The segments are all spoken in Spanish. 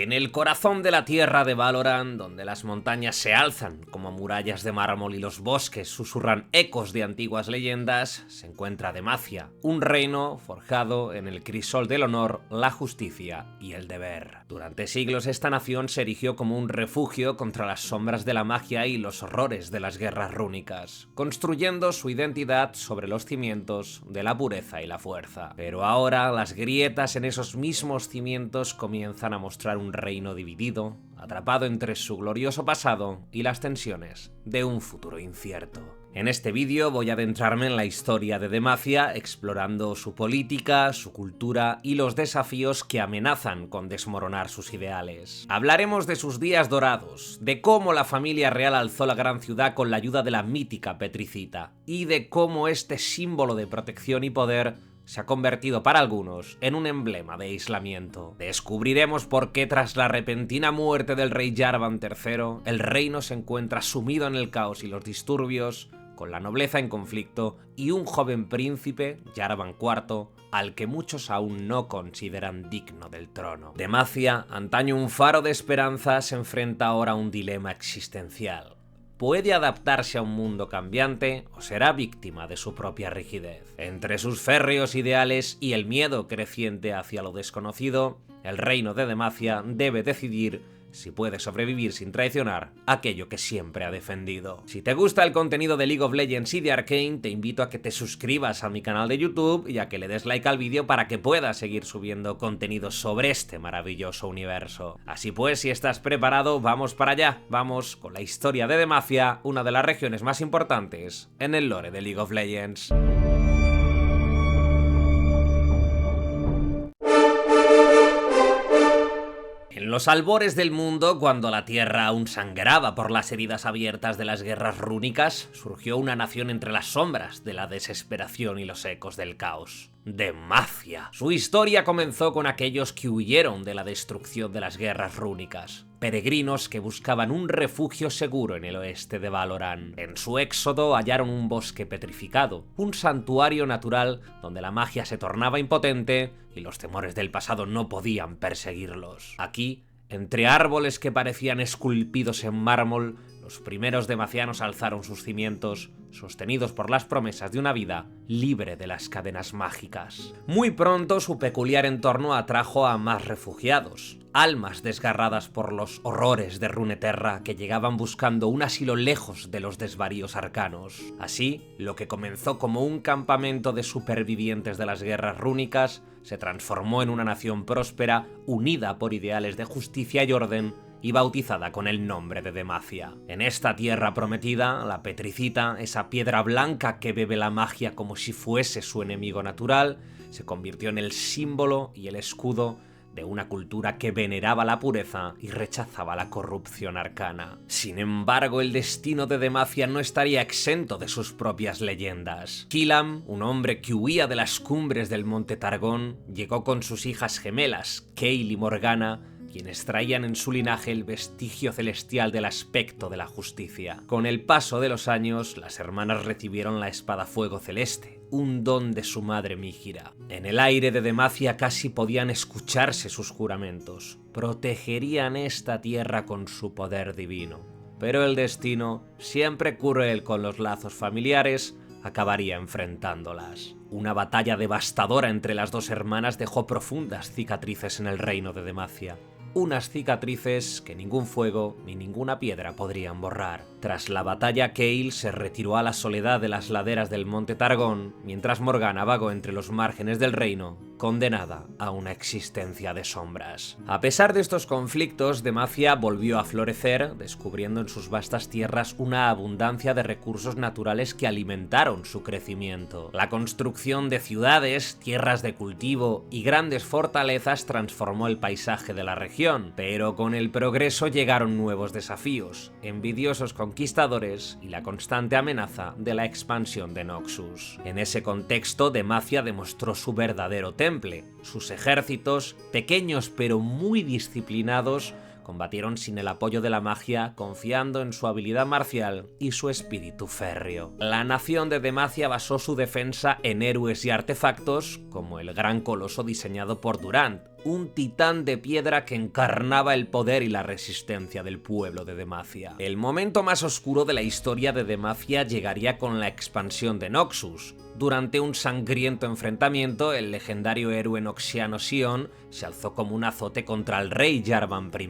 En el corazón de la tierra de Valoran, donde las montañas se alzan como murallas de mármol y los bosques susurran ecos de antiguas leyendas, se encuentra Demacia, un reino forjado en el crisol del honor, la justicia y el deber. Durante siglos esta nación se erigió como un refugio contra las sombras de la magia y los horrores de las guerras rúnicas, construyendo su identidad sobre los cimientos de la pureza y la fuerza. Pero ahora las grietas en esos mismos cimientos comienzan a mostrar un reino dividido, atrapado entre su glorioso pasado y las tensiones de un futuro incierto. En este vídeo voy a adentrarme en la historia de Demacia, explorando su política, su cultura y los desafíos que amenazan con desmoronar sus ideales. Hablaremos de sus días dorados, de cómo la familia real alzó la gran ciudad con la ayuda de la mítica Petricita, y de cómo este símbolo de protección y poder se ha convertido para algunos en un emblema de aislamiento. Descubriremos por qué tras la repentina muerte del rey Jarvan III, el reino se encuentra sumido en el caos y los disturbios, con la nobleza en conflicto y un joven príncipe, Jarvan IV, al que muchos aún no consideran digno del trono. Demacia, antaño un faro de esperanza, se enfrenta ahora a un dilema existencial. ¿Puede adaptarse a un mundo cambiante o será víctima de su propia rigidez? Entre sus férreos ideales y el miedo creciente hacia lo desconocido, el reino de Demacia debe decidir si puede sobrevivir sin traicionar aquello que siempre ha defendido. Si te gusta el contenido de League of Legends y de Arcane, te invito a que te suscribas a mi canal de YouTube y a que le des like al vídeo para que pueda seguir subiendo contenido sobre este maravilloso universo. Así pues, si estás preparado, vamos para allá. Vamos con la historia de Demacia, una de las regiones más importantes en el lore de League of Legends. En los albores del mundo, cuando la tierra aún sangraba por las heridas abiertas de las guerras rúnicas, surgió una nación entre las sombras de la desesperación y los ecos del caos. Demacia. Su historia comenzó con aquellos que huyeron de la destrucción de las guerras rúnicas. Peregrinos que buscaban un refugio seguro en el oeste de Valoran. En su éxodo hallaron un bosque petrificado, un santuario natural donde la magia se tornaba impotente y los temores del pasado no podían perseguirlos. Aquí, entre árboles que parecían esculpidos en mármol, los primeros demacianos alzaron sus cimientos, sostenidos por las promesas de una vida libre de las cadenas mágicas. Muy pronto su peculiar entorno atrajo a más refugiados, almas desgarradas por los horrores de Runeterra que llegaban buscando un asilo lejos de los desvaríos arcanos. Así, lo que comenzó como un campamento de supervivientes de las guerras rúnicas se transformó en una nación próspera, unida por ideales de justicia y orden, y bautizada con el nombre de Demacia. En esta tierra prometida, la Petricita, esa piedra blanca que bebe la magia como si fuese su enemigo natural, se convirtió en el símbolo y el escudo de una cultura que veneraba la pureza y rechazaba la corrupción arcana. Sin embargo, el destino de Demacia no estaría exento de sus propias leyendas. Killam, un hombre que huía de las cumbres del monte Targón, llegó con sus hijas gemelas, Kayle y Morgana, quienes traían en su linaje el vestigio celestial del aspecto de la justicia. Con el paso de los años, las hermanas recibieron la espada fuego celeste, un don de su madre Mígira. En el aire de Demacia casi podían escucharse sus juramentos. Protegerían esta tierra con su poder divino. Pero el destino, siempre cruel con los lazos familiares, acabaría enfrentándolas. Una batalla devastadora entre las dos hermanas dejó profundas cicatrices en el reino de Demacia. Unas cicatrices que ningún fuego ni ninguna piedra podrían borrar. Tras la batalla, Kayle se retiró a la soledad de las laderas del monte Targón, mientras Morgana vagó entre los márgenes del reino, condenada a una existencia de sombras. A pesar de estos conflictos, Demacia volvió a florecer, descubriendo en sus vastas tierras una abundancia de recursos naturales que alimentaron su crecimiento. La construcción de ciudades, tierras de cultivo y grandes fortalezas transformó el paisaje de la región, pero con el progreso llegaron nuevos desafíos, envidiosos conquistadores y la constante amenaza de la expansión de Noxus. En ese contexto, Demacia demostró su verdadero temple. Sus ejércitos, pequeños pero muy disciplinados, combatieron sin el apoyo de la magia, confiando en su habilidad marcial y su espíritu férreo. La nación de Demacia basó su defensa en héroes y artefactos, como el gran coloso diseñado por Durant, un titán de piedra que encarnaba el poder y la resistencia del pueblo de Demacia. El momento más oscuro de la historia de Demacia llegaría con la expansión de Noxus. Durante un sangriento enfrentamiento, el legendario héroe noxiano Sion se alzó como un azote contra el rey Jarvan I.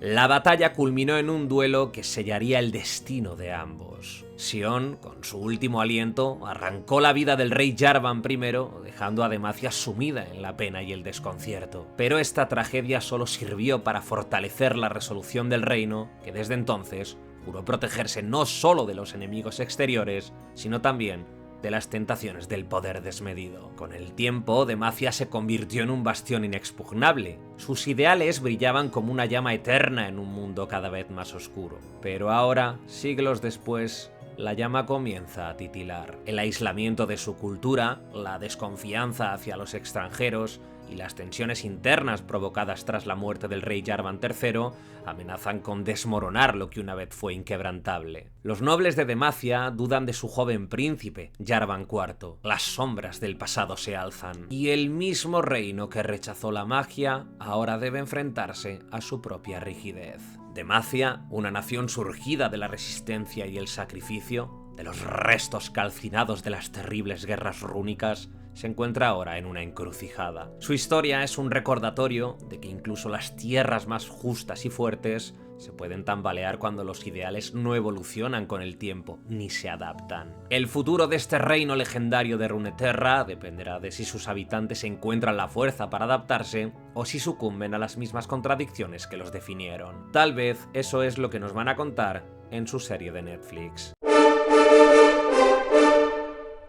La batalla culminó en un duelo que sellaría el destino de ambos. Sion, con su último aliento, arrancó la vida del rey Jarvan I, dejando a Demacia sumida en la pena y el desconcierto. Pero esta tragedia solo sirvió para fortalecer la resolución del reino, que desde entonces juró protegerse no solo de los enemigos exteriores, sino también de las tentaciones del poder desmedido. Con el tiempo, Demacia se convirtió en un bastión inexpugnable. Sus ideales brillaban como una llama eterna en un mundo cada vez más oscuro. Pero ahora, siglos después, la llama comienza a titilar. El aislamiento de su cultura, la desconfianza hacia los extranjeros y las tensiones internas provocadas tras la muerte del rey Jarvan III amenazan con desmoronar lo que una vez fue inquebrantable. Los nobles de Demacia dudan de su joven príncipe, Jarvan IV. Las sombras del pasado se alzan, y el mismo reino que rechazó la magia ahora debe enfrentarse a su propia rigidez. Demacia, una nación surgida de la resistencia y el sacrificio, de los restos calcinados de las terribles guerras rúnicas, se encuentra ahora en una encrucijada. Su historia es un recordatorio de que incluso las tierras más justas y fuertes se pueden tambalear cuando los ideales no evolucionan con el tiempo ni se adaptan. El futuro de este reino legendario de Runeterra dependerá de si sus habitantes encuentran la fuerza para adaptarse o si sucumben a las mismas contradicciones que los definieron. Tal vez eso es lo que nos van a contar en su serie de Netflix.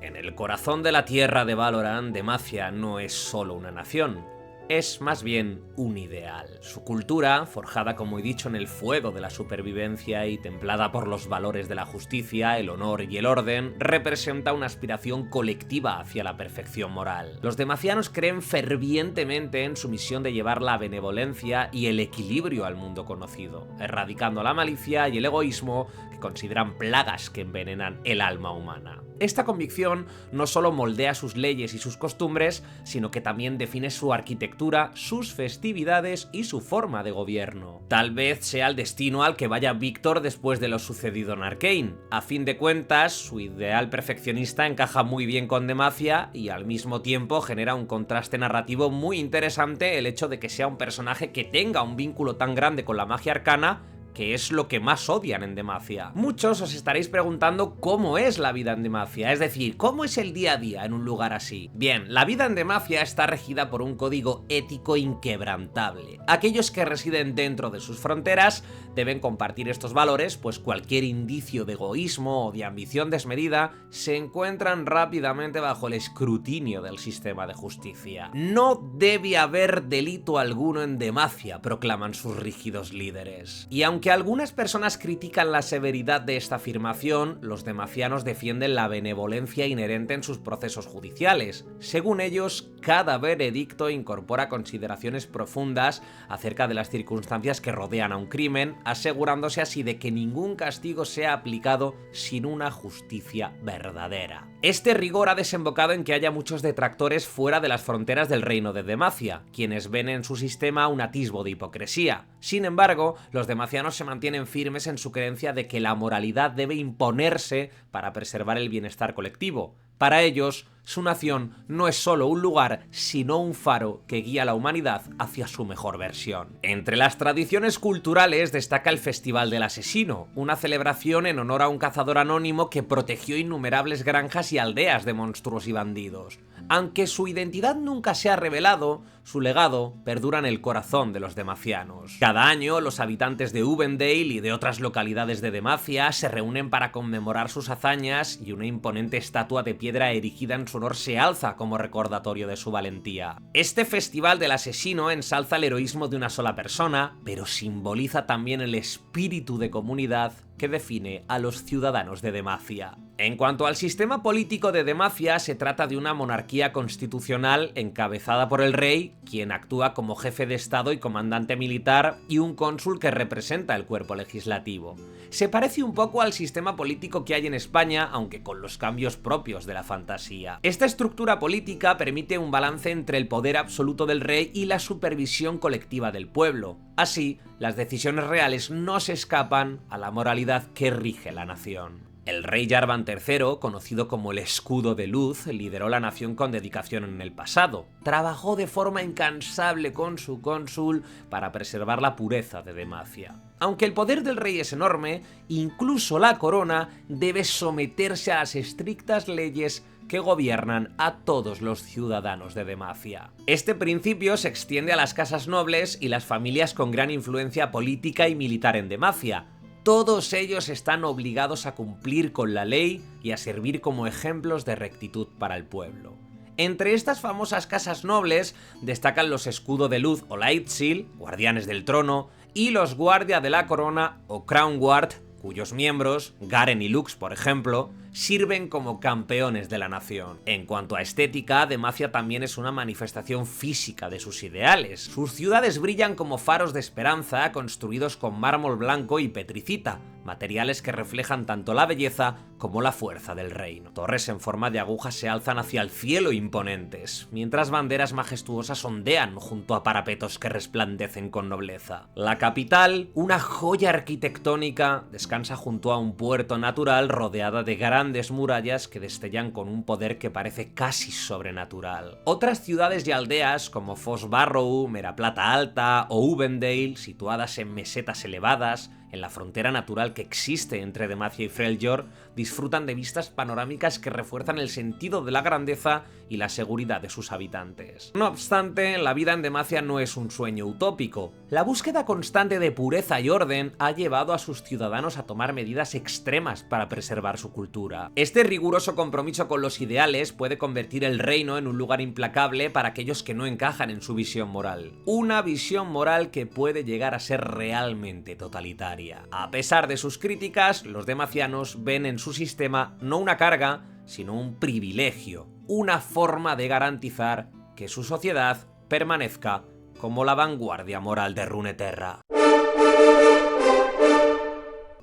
En el corazón de la tierra de Valoran, Demacia no es solo una nación, es más bien un ideal. Su cultura, forjada como he dicho en el fuego de la supervivencia y templada por los valores de la justicia, el honor y el orden, representa una aspiración colectiva hacia la perfección moral. Los demacianos creen fervientemente en su misión de llevar la benevolencia y el equilibrio al mundo conocido, erradicando la malicia y el egoísmo que consideran plagas que envenenan el alma humana. Esta convicción no solo moldea sus leyes y sus costumbres, sino que también define su arquitectura, sus festividades y su forma de gobierno. Tal vez sea el destino al que vaya Víctor después de lo sucedido en Arcane. A fin de cuentas, su ideal perfeccionista encaja muy bien con Demacia y al mismo tiempo genera un contraste narrativo muy interesante el hecho de que sea un personaje que tenga un vínculo tan grande con la magia arcana, que es lo que más odian en Demacia. Muchos os estaréis preguntando cómo es la vida en Demacia, es decir, cómo es el día a día en un lugar así. Bien, la vida en Demacia está regida por un código ético inquebrantable. Aquellos que residen dentro de sus fronteras deben compartir estos valores, pues cualquier indicio de egoísmo o de ambición desmedida se encuentran rápidamente bajo el escrutinio del sistema de justicia. No debe haber delito alguno en Demacia, proclaman sus rígidos líderes. Y aunque algunas personas critican la severidad de esta afirmación, los demacianos defienden la benevolencia inherente en sus procesos judiciales. Según ellos, cada veredicto incorpora consideraciones profundas acerca de las circunstancias que rodean a un crimen, asegurándose así de que ningún castigo sea aplicado sin una justicia verdadera. Este rigor ha desembocado en que haya muchos detractores fuera de las fronteras del reino de Demacia, quienes ven en su sistema un atisbo de hipocresía. Sin embargo, los demacianos se mantienen firmes en su creencia de que la moralidad debe imponerse para preservar el bienestar colectivo. Para ellos, su nación no es solo un lugar, sino un faro que guía a la humanidad hacia su mejor versión. Entre las tradiciones culturales destaca el Festival del Asesino, una celebración en honor a un cazador anónimo que protegió innumerables granjas y aldeas de monstruos y bandidos. Aunque su identidad nunca se ha revelado, su legado perdura en el corazón de los demacianos. Cada año, los habitantes de Uvendale y de otras localidades de Demacia se reúnen para conmemorar sus hazañas y una imponente estatua de piedra erigida en su honor se alza como recordatorio de su valentía. Este Festival del Asesino ensalza el heroísmo de una sola persona, pero simboliza también el espíritu de comunidad que define a los ciudadanos de Demacia. En cuanto al sistema político de Demacia, se trata de una monarquía constitucional encabezada por el rey, quien actúa como jefe de Estado y comandante militar, y un cónsul que representa el cuerpo legislativo. Se parece un poco al sistema político que hay en España, aunque con los cambios propios de la fantasía. Esta estructura política permite un balance entre el poder absoluto del rey y la supervisión colectiva del pueblo. Así, las decisiones reales no se escapan a la moralidad que rige la nación. El rey Jarvan III, conocido como el Escudo de Luz, lideró la nación con dedicación en el pasado. Trabajó de forma incansable con su cónsul para preservar la pureza de Demacia. Aunque el poder del rey es enorme, incluso la corona debe someterse a las estrictas leyes que gobiernan a todos los ciudadanos de Demacia. Este principio se extiende a las casas nobles y las familias con gran influencia política y militar en Demacia. Todos ellos están obligados a cumplir con la ley y a servir como ejemplos de rectitud para el pueblo. Entre estas famosas casas nobles destacan los Escudo de Luz o Lightseal, guardianes del trono, y los Guardia de la Corona o Crown Guard, cuyos miembros, Garen y Lux por ejemplo, sirven como campeones de la nación. En cuanto a estética, Demacia también es una manifestación física de sus ideales. Sus ciudades brillan como faros de esperanza construidos con mármol blanco y petricita, materiales que reflejan tanto la belleza como la fuerza del reino. Torres en forma de aguja se alzan hacia el cielo imponentes, mientras banderas majestuosas ondean junto a parapetos que resplandecen con nobleza. La capital, una joya arquitectónica, descansa junto a un puerto natural rodeada de grandes murallas que destellan con un poder que parece casi sobrenatural. Otras ciudades y aldeas como Foss Barrow, Meraplata Alta o Uvendale, situadas en mesetas elevadas, en la frontera natural que existe entre Demacia y Freljord, disfrutan de vistas panorámicas que refuerzan el sentido de la grandeza y la seguridad de sus habitantes. No obstante, la vida en Demacia no es un sueño utópico. La búsqueda constante de pureza y orden ha llevado a sus ciudadanos a tomar medidas extremas para preservar su cultura. Este riguroso compromiso con los ideales puede convertir el reino en un lugar implacable para aquellos que no encajan en su visión moral. Una visión moral que puede llegar a ser realmente totalitaria. A pesar de sus críticas, los demacianos ven en su sistema no una carga, sino un privilegio, una forma de garantizar que su sociedad permanezca como la vanguardia moral de Runeterra.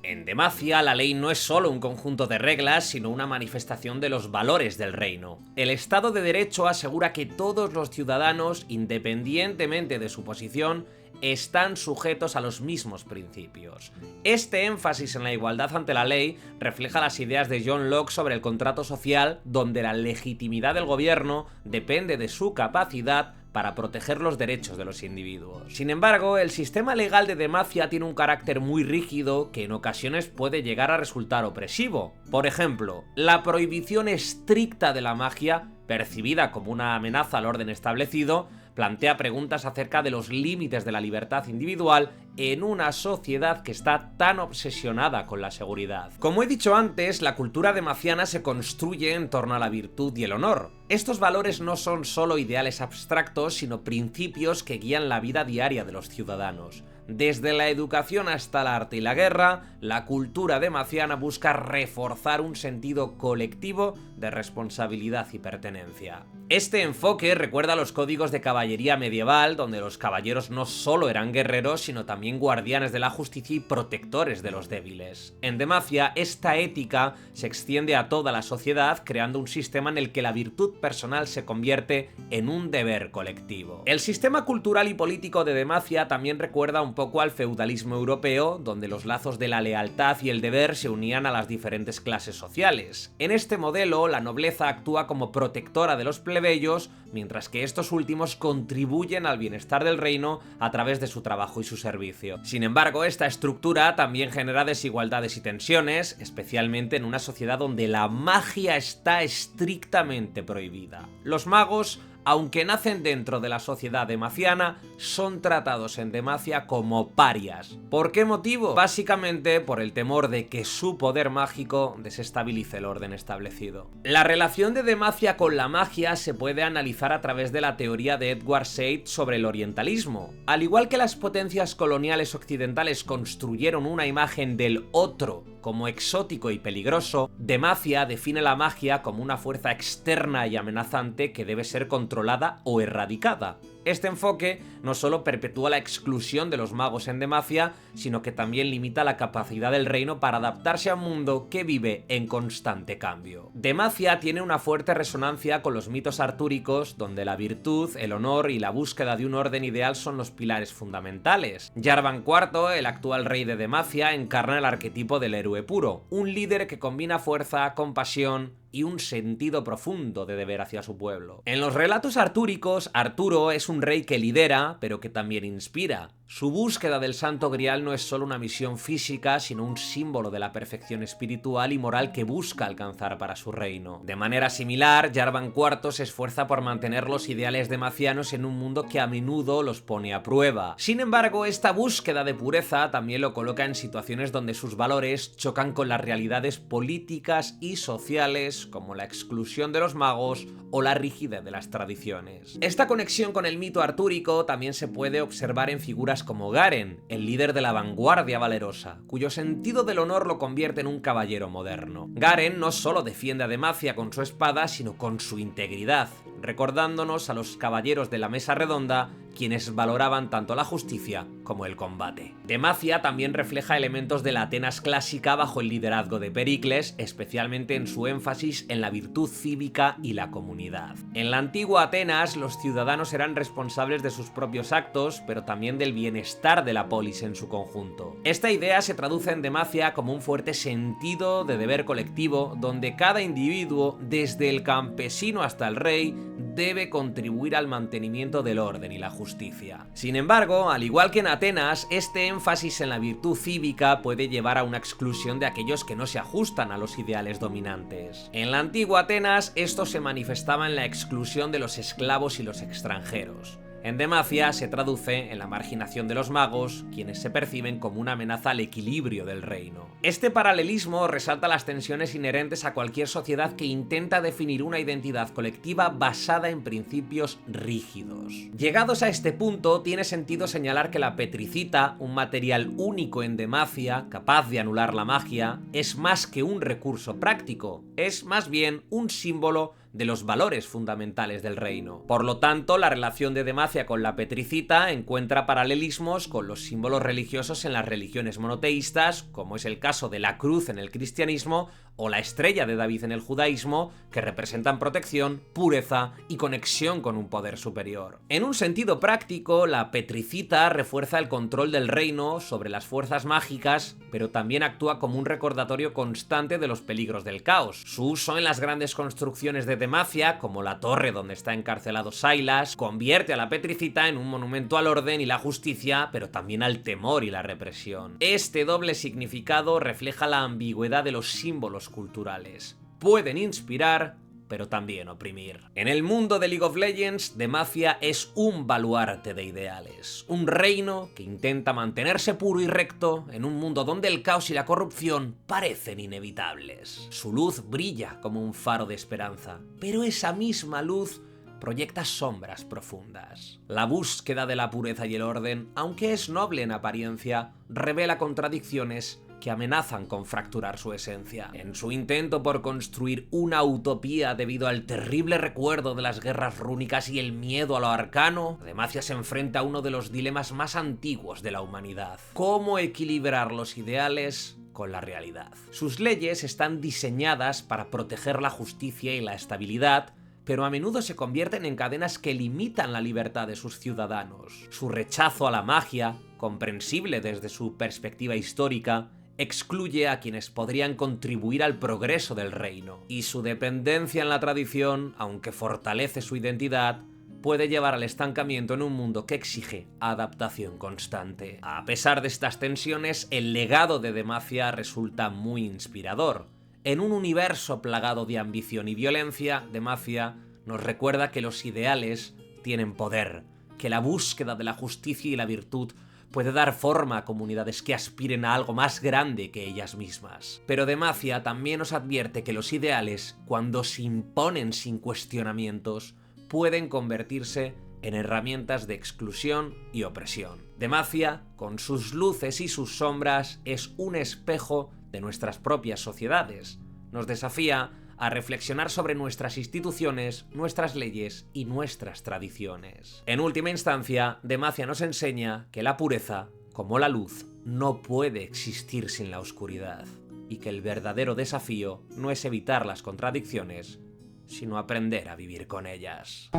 En Demacia, la ley no es solo un conjunto de reglas, sino una manifestación de los valores del reino. El Estado de Derecho asegura que todos los ciudadanos, independientemente de su posición, están sujetos a los mismos principios. Este énfasis en la igualdad ante la ley refleja las ideas de John Locke sobre el contrato social, donde la legitimidad del gobierno depende de su capacidad para proteger los derechos de los individuos. Sin embargo, el sistema legal de Demacia tiene un carácter muy rígido que en ocasiones puede llegar a resultar opresivo. Por ejemplo, la prohibición estricta de la magia, percibida como una amenaza al orden establecido, plantea preguntas acerca de los límites de la libertad individual en una sociedad que está tan obsesionada con la seguridad. Como he dicho antes, la cultura demaciana se construye en torno a la virtud y el honor. Estos valores no son solo ideales abstractos, sino principios que guían la vida diaria de los ciudadanos. Desde la educación hasta el arte y la guerra, la cultura demaciana busca reforzar un sentido colectivo de responsabilidad y pertenencia. Este enfoque recuerda a los códigos de caballería medieval, donde los caballeros no solo eran guerreros, sino también guardianes de la justicia y protectores de los débiles. En Demacia, esta ética se extiende a toda la sociedad, creando un sistema en el que la virtud personal se convierte en un deber colectivo. El sistema cultural y político de Demacia también recuerda un poco al feudalismo europeo, donde los lazos de la lealtad y el deber se unían a las diferentes clases sociales. En este modelo, la nobleza actúa como protectora de los plebeyos, mientras que estos últimos contribuyen al bienestar del reino a través de su trabajo y su servicio. Sin embargo, esta estructura también genera desigualdades y tensiones, especialmente en una sociedad donde la magia está estrictamente prohibida. Los magos, aunque nacen dentro de la sociedad demaciana, son tratados en Demacia como parias. ¿Por qué motivo? Básicamente por el temor de que su poder mágico desestabilice el orden establecido. La relación de Demacia con la magia se puede analizar a través de la teoría de Edward Said sobre el orientalismo. Al igual que las potencias coloniales occidentales construyeron una imagen del otro como exótico y peligroso, Demacia define la magia como una fuerza externa y amenazante que debe ser controlada o erradicada. Este enfoque no solo perpetúa la exclusión de los magos en Demacia, sino que también limita la capacidad del reino para adaptarse a un mundo que vive en constante cambio. Demacia tiene una fuerte resonancia con los mitos artúricos, donde la virtud, el honor y la búsqueda de un orden ideal son los pilares fundamentales. Jarvan IV, el actual rey de Demacia, encarna el arquetipo del héroe puro, un líder que combina fuerza, compasión y un sentido profundo de deber hacia su pueblo. En los relatos artúricos, Arturo es un rey que lidera, pero que también inspira. Su búsqueda del Santo Grial no es solo una misión física, sino un símbolo de la perfección espiritual y moral que busca alcanzar para su reino. De manera similar, Jarvan IV se esfuerza por mantener los ideales demacianos en un mundo que a menudo los pone a prueba. Sin embargo, esta búsqueda de pureza también lo coloca en situaciones donde sus valores chocan con las realidades políticas y sociales, como la exclusión de los magos o la rigidez de las tradiciones. Esta conexión con el mito artúrico también se puede observar en figuras como Garen, el líder de la vanguardia valerosa, cuyo sentido del honor lo convierte en un caballero moderno. Garen no solo defiende a Demacia con su espada, sino con su integridad, recordándonos a los caballeros de la Mesa Redonda, quienes valoraban tanto la justicia como el combate. Demacia también refleja elementos de la Atenas clásica bajo el liderazgo de Pericles, especialmente en su énfasis en la virtud cívica y la comunidad. En la antigua Atenas, los ciudadanos eran responsables de sus propios actos, pero también del bienestar de la polis en su conjunto. Esta idea se traduce en Demacia como un fuerte sentido de deber colectivo, donde cada individuo, desde el campesino hasta el rey, debe contribuir al mantenimiento del orden y la justicia. Sin embargo, al igual que en Atenas, este énfasis en la virtud cívica puede llevar a una exclusión de aquellos que no se ajustan a los ideales dominantes. En la antigua Atenas, esto se manifestaba en la exclusión de los esclavos y los extranjeros. En Demacia se traduce en la marginación de los magos, quienes se perciben como una amenaza al equilibrio del reino. Este paralelismo resalta las tensiones inherentes a cualquier sociedad que intenta definir una identidad colectiva basada en principios rígidos. Llegados a este punto, tiene sentido señalar que la petricita, un material único en Demacia, capaz de anular la magia, es más que un recurso práctico, es más bien un símbolo de los valores fundamentales del reino. Por lo tanto, la relación de Demacia con la petricita encuentra paralelismos con los símbolos religiosos en las religiones monoteístas, como es el caso de la cruz en el cristianismo o la estrella de David en el judaísmo, que representan protección, pureza y conexión con un poder superior. En un sentido práctico, la petricita refuerza el control del reino sobre las fuerzas mágicas, pero también actúa como un recordatorio constante de los peligros del caos. Su uso en las grandes construcciones de Demacia, como la torre donde está encarcelado Silas, convierte a la petricita en un monumento al orden y la justicia, pero también al temor y la represión. Este doble significado refleja la ambigüedad de los símbolos culturales. Pueden inspirar, pero también oprimir. En el mundo de League of Legends, Demacia es un baluarte de ideales, un reino que intenta mantenerse puro y recto en un mundo donde el caos y la corrupción parecen inevitables. Su luz brilla como un faro de esperanza, pero esa misma luz proyecta sombras profundas. La búsqueda de la pureza y el orden, aunque es noble en apariencia, revela contradicciones que amenazan con fracturar su esencia. En su intento por construir una utopía debido al terrible recuerdo de las guerras rúnicas y el miedo a lo arcano, Demacia se enfrenta a uno de los dilemas más antiguos de la humanidad: ¿cómo equilibrar los ideales con la realidad? Sus leyes están diseñadas para proteger la justicia y la estabilidad, pero a menudo se convierten en cadenas que limitan la libertad de sus ciudadanos. Su rechazo a la magia, comprensible desde su perspectiva histórica, excluye a quienes podrían contribuir al progreso del reino, y su dependencia en la tradición, aunque fortalece su identidad, puede llevar al estancamiento en un mundo que exige adaptación constante. A pesar de estas tensiones, el legado de Demacia resulta muy inspirador. En un universo plagado de ambición y violencia, Demacia nos recuerda que los ideales tienen poder, que la búsqueda de la justicia y la virtud puede dar forma a comunidades que aspiren a algo más grande que ellas mismas. Pero Demacia también nos advierte que los ideales, cuando se imponen sin cuestionamientos, pueden convertirse en herramientas de exclusión y opresión. Demacia, con sus luces y sus sombras, es un espejo de nuestras propias sociedades. Nos desafía a reflexionar sobre nuestras instituciones, nuestras leyes y nuestras tradiciones. En última instancia, Demacia nos enseña que la pureza, como la luz, no puede existir sin la oscuridad, y que el verdadero desafío no es evitar las contradicciones, sino aprender a vivir con ellas.